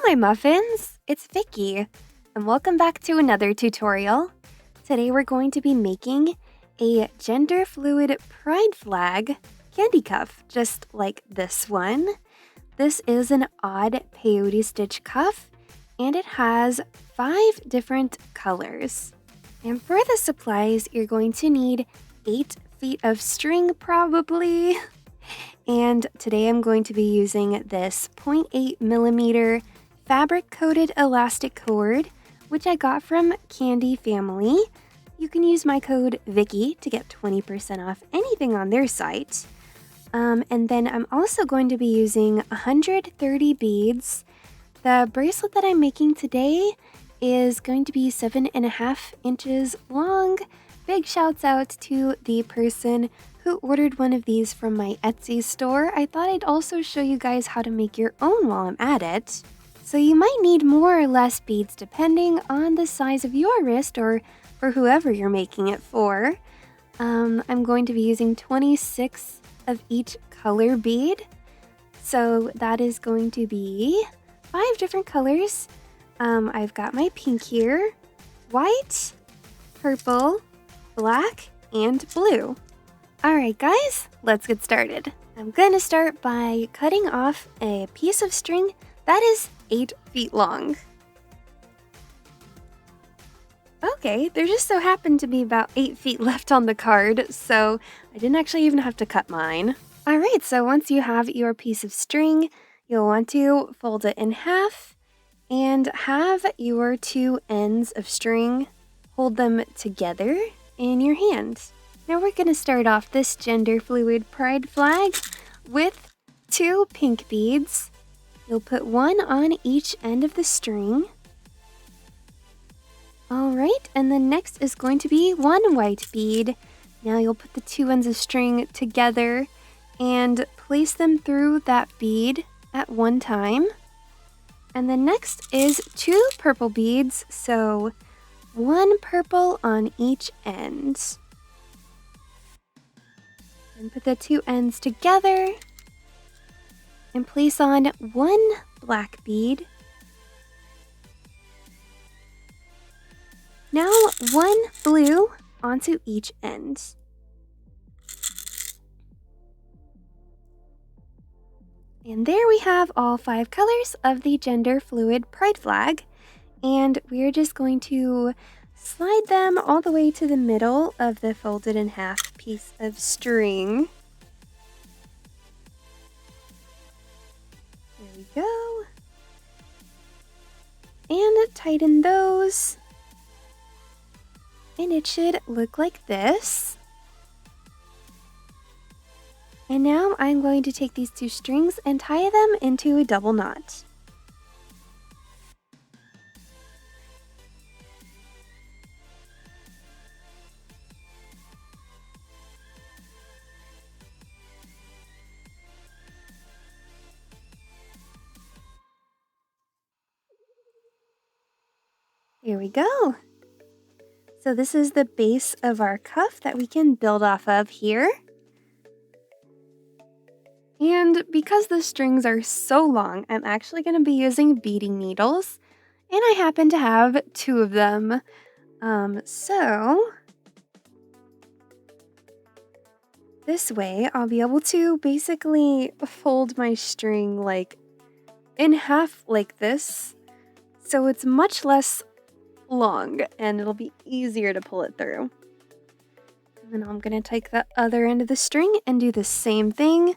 my muffins! It's Vicky, and welcome back to another tutorial. Today we're going to be making a gender fluid pride flag candy cuff, just like this one. This is an odd peyote stitch cuff, and it has 5 different colors. And for the supplies, you're going to need 8 feet of string probably. And today I'm going to be using this 0.8 millimeter fabric coated elastic cord, which I got from Kandi family. You can use my code Vicky to get 20% off anything on their site. And then I'm also going to be using 130 beads. The bracelet that I'm making today is going to be 7.5 inches long. Big shouts out to the person who ordered one of these from my Etsy store. I thought I'd also show you guys how to make your own while I'm at it. So you might need more or less beads depending on the size of your wrist or for whoever you're making it for. I'm going to be using 26 of each color bead. So that is going to be 5 different colors. I've got my pink here, white, purple, black, and blue. Alright guys, let's get started. I'm going to start by cutting off a piece of string that is 8 feet long. Okay, there just so happened to be about 8 feet left on the card, so I didn't actually even have to cut mine. Alright, so once you have your piece of string, you'll want to fold it in half and have your 2 ends of string, hold them together in your hand. Now we're going to start off this gender fluid pride flag with 2 pink beads. You'll put 1 on each end of the string. Alright, and then next is going to be 1 white bead. Now you'll put the 2 ends of string together and place them through that bead at one time. And then next is 2 purple beads, so 1 purple on each end. And put the 2 ends together and place on 1 black bead. Now 1 blue onto each end. And there we have all 5 colors of the gender fluid pride flag. And we're just going to slide them all the way to the middle of the folded in half piece of string. There we go. And tighten those. And it should look like this. And now I'm going to take these 2 strings and tie them into a double knot. Here we go. So this is the base of our cuff that we can build off of here. And because the strings are so long, I'm actually going to be using beading needles. And I happen to have 2 of them. So this way I'll be able to basically fold my string like in half like this. So it's much less long and it'll be easier to pull it through. And then I'm going to take the other end of the string and do the same thing.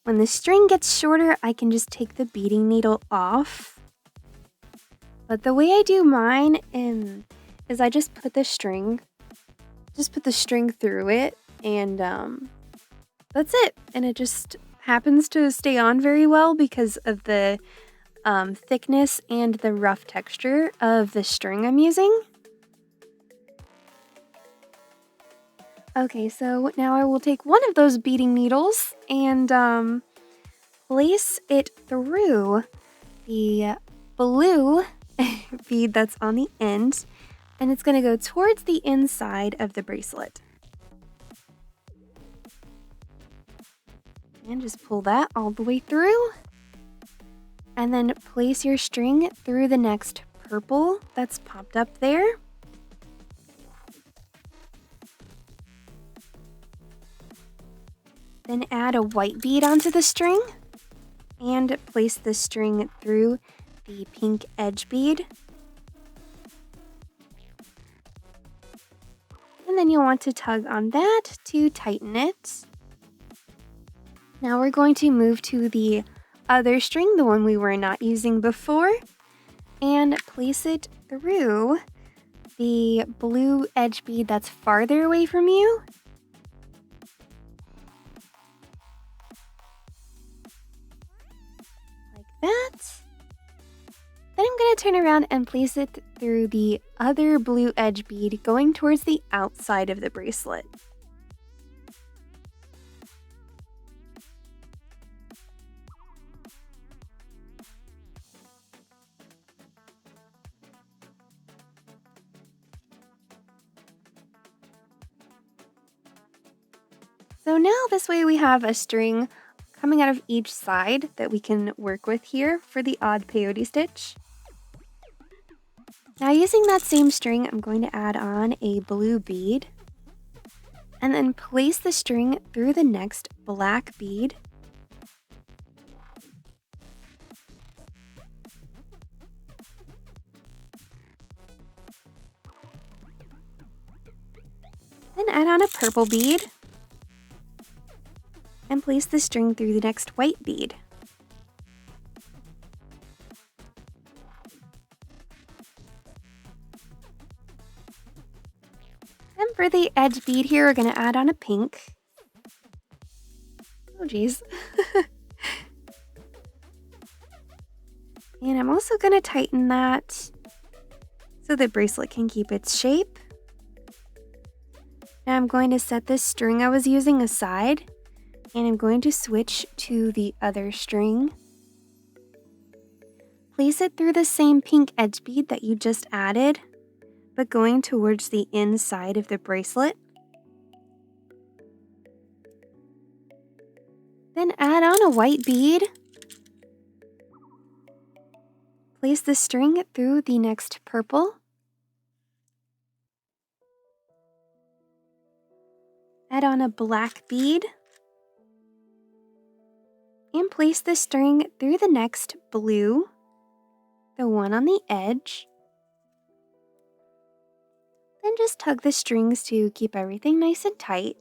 When the string gets shorter, I can just take the beading needle off. But the way I do mine is I just put the string through it, and that's it. And it just happens to stay on very well because of the thickness and the rough texture of the string I'm using. Okay, so now I will take one of those beading needles and place it through the blue bead that's on the end, and it's going to go towards the inside of the bracelet. And just pull that all the way through. And then place your string through the next purple that's popped up there. Then add a white bead onto the string and place the string through the pink edge bead. And then you'll want to tug on that to tighten it. Now we're going to move to the other string, the one we were not using before, and place it through the blue edge bead that's farther away from you. Like that. Then I'm going to turn around and place it through the other blue edge bead going towards the outside of the bracelet. So now this way we have a string coming out of each side that we can work with here for the odd peyote stitch. Now using that same string, I'm going to add on a blue bead and then place the string through the next black bead. Then add on a purple bead and place the string through the next white bead. And for the edge bead here, we're going to add on a pink. Oh geez. And I'm also going to tighten that so the bracelet can keep its shape. Now I'm going to set this string I was using aside, and I'm going to switch to the other string. Place it through the same pink edge bead that you just added, but going towards the inside of the bracelet. Then add on a white bead. Place the string through the next purple. Add on a black bead. And place the string through the next blue, the one on the edge. Then just tug the strings to keep everything nice and tight.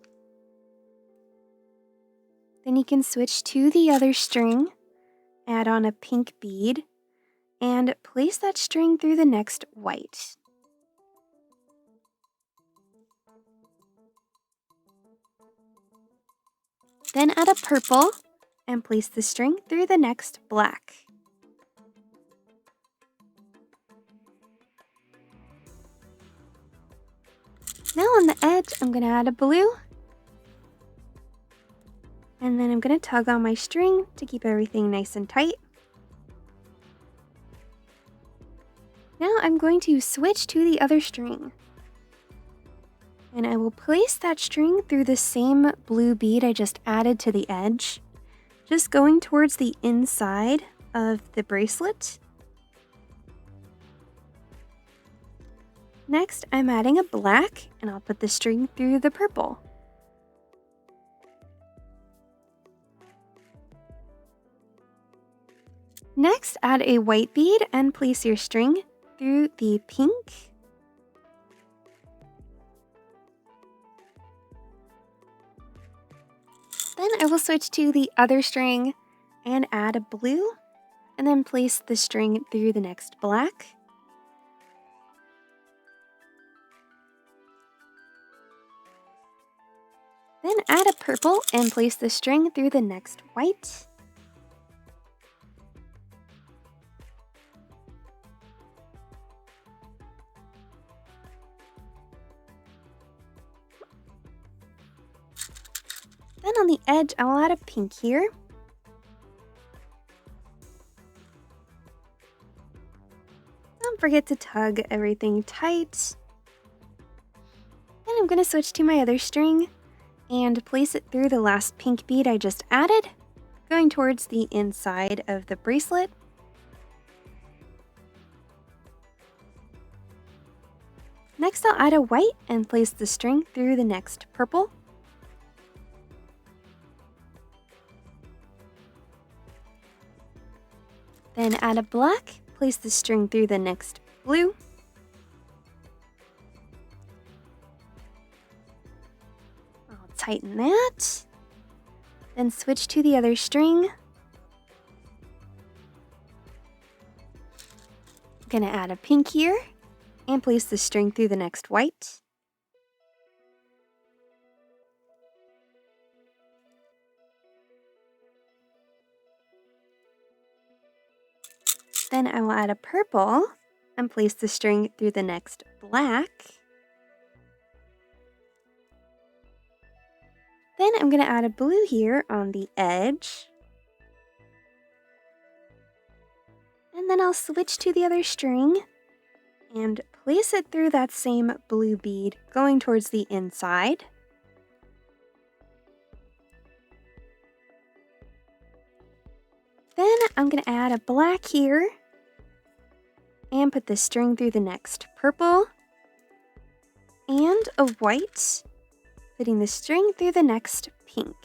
Then you can switch to the other string, add on a pink bead, and place that string through the next white. Then add a purple and place the string through the next black. Now on the edge, I'm going to add a blue. And then I'm going to tug on my string to keep everything nice and tight. Now I'm going to switch to the other string. And I will place that string through the same blue bead I just added to the edge, just going towards the inside of the bracelet. Next, I'm adding a black, and I'll put the string through the purple. Next, add a white bead and place your string through the pink. Then I will switch to the other string and add a blue, and then place the string through the next black. Then add a purple and place the string through the next white. Then on the edge, I'll add a pink here. Don't forget to tug everything tight. Then I'm going to switch to my other string and place it through the last pink bead I just added, going towards the inside of the bracelet. Next, I'll add a white and place the string through the next purple. Then add a black, place the string through the next blue. I'll tighten that. Then switch to the other string. I'm gonna add a pink here and place the string through the next white. Then I will add a purple and place the string through the next black. Then I'm going to add a blue here on the edge. And then I'll switch to the other string and place it through that same blue bead going towards the inside. Then I'm going to add a black here and put the string through the next purple and a white, putting the string through the next pink.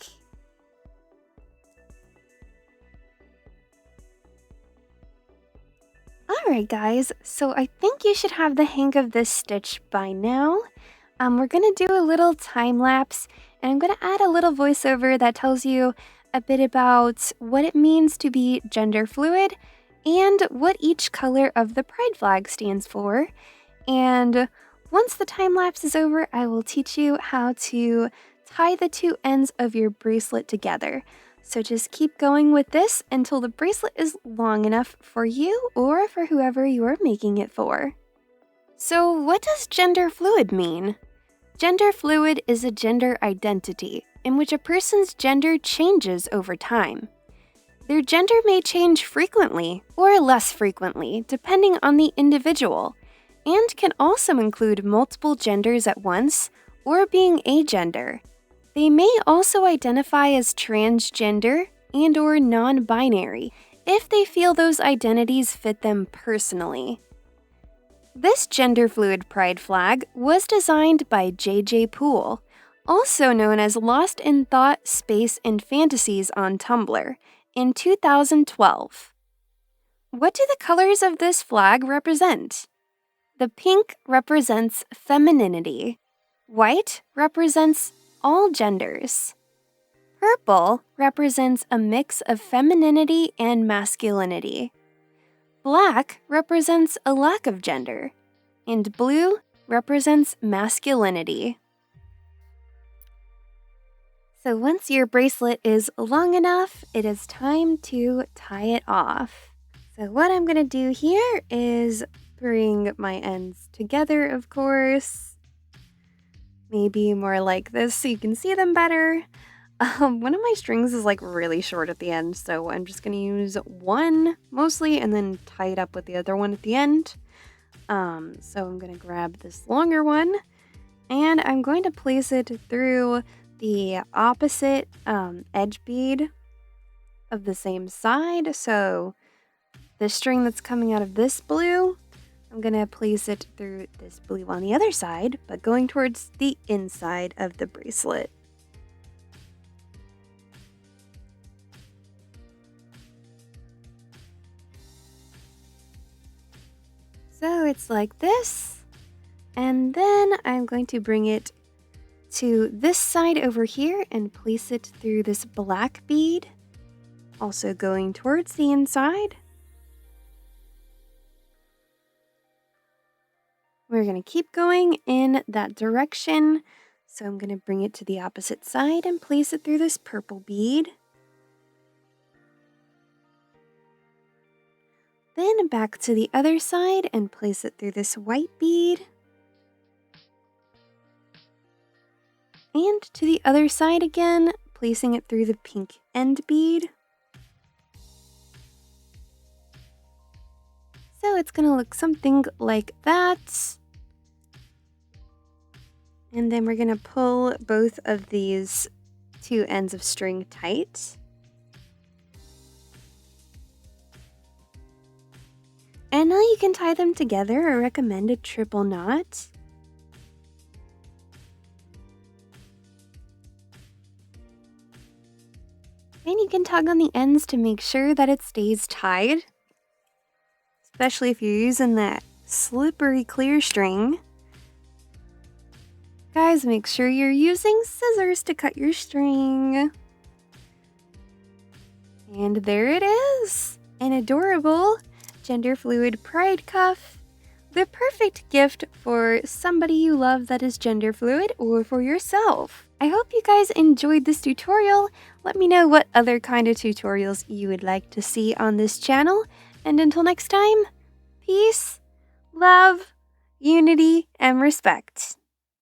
Alright guys, so I think you should have the hang of this stitch by now. We're going to do a little time lapse, and I'm going to add a little voiceover that tells you a bit about what it means to be gender fluid and what each color of the pride flag stands for. And once the time lapse is over, I will teach you how to tie the two ends of your bracelet together. So just keep going with this until the bracelet is long enough for you or for whoever you are making it for. So what does gender fluid mean? Gender fluid is a gender identity in which a person's gender changes over time. Their gender may change frequently or less frequently depending on the individual, and can also include multiple genders at once or being agender. They may also identify as transgender and/or non-binary if they feel those identities fit them personally. This gender fluid pride flag was designed by J.J. Poole, also known as Lost in Thought, Space, and Fantasies on Tumblr, in 2012. What do the colors of this flag represent? The pink represents femininity. White represents all genders. Purple represents a mix of femininity and masculinity. Black represents a lack of gender. And blue represents masculinity. So once your bracelet is long enough, it is time to tie it off. So what I'm going to do here is bring my ends together, of course. Maybe more like this so you can see them better. One of my strings is like really short at the end, so I'm just going to use one mostly and then tie it up with the other one at the end. So I'm going to grab this longer one and I'm going to place it through the opposite edge bead of the same side. So the string that's coming out of this blue, I'm going to place it through this blue on the other side, but going towards the inside of the bracelet. So it's like this, and then I'm going to bring it to this side over here and place it through this black bead, also going towards the inside. We're going to keep going in that direction, so I'm going to bring it to the opposite side and place it through this purple bead. Then back to the other side and place it through this white bead. And to the other side again, placing it through the pink end bead. So it's going to look something like that. And then we're going to pull both of these two ends of string tight. And now you can tie them together. I recommend a triple knot. can tug on the ends to make sure that it stays tied, especially if you're using that slippery clear string. Guys, make sure you're using scissors to cut your string. And there it is, an adorable Genderfluid pride cuff. The perfect gift for somebody you love that is gender fluid or for yourself. I hope you guys enjoyed this tutorial. Let me know what other kind of tutorials you would like to see on this channel. And until next time, peace, love, unity, and respect.